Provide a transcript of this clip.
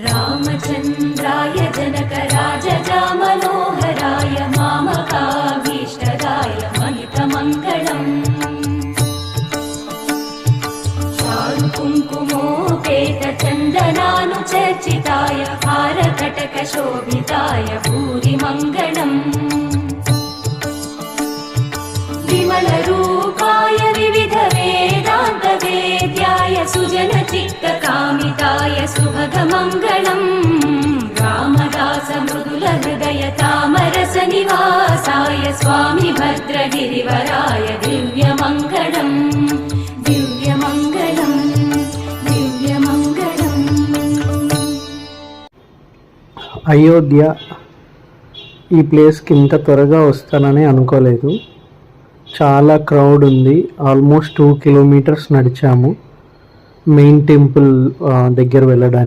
रामचन्द्राय जनकराजजा मनोहराय मामकाभीष्टदाय महितमङ्गलम् चारुकुङ्कुमोपेतचन्दनानुचर्चिताय हारकटकशोभिताय भूरिमङ्गलम् विमलरूपाय विविधवेदान्तवेद्याय सुजनचित्तकामिताय सुभगमङ्गलम् रामदासमृदुलहृदयतामरसनिवासाय स्वामी भद्रगिरिवराय दिव्यमङ्गलम् दिव्यमङ्गलम् दिव्यमङ्गलम्। అయోధ్య ఈ ప్లేస్కి ఇంత త్వరగా వస్తానని అనుకోలేదు. చాలా క్రౌడ్ ఉంది. ఆల్మోస్ట్ 2 కిలోమీటర్స్ నడిచాము మెయిన్ టెంపుల్ దగ్గర వెళ్ళడానికి.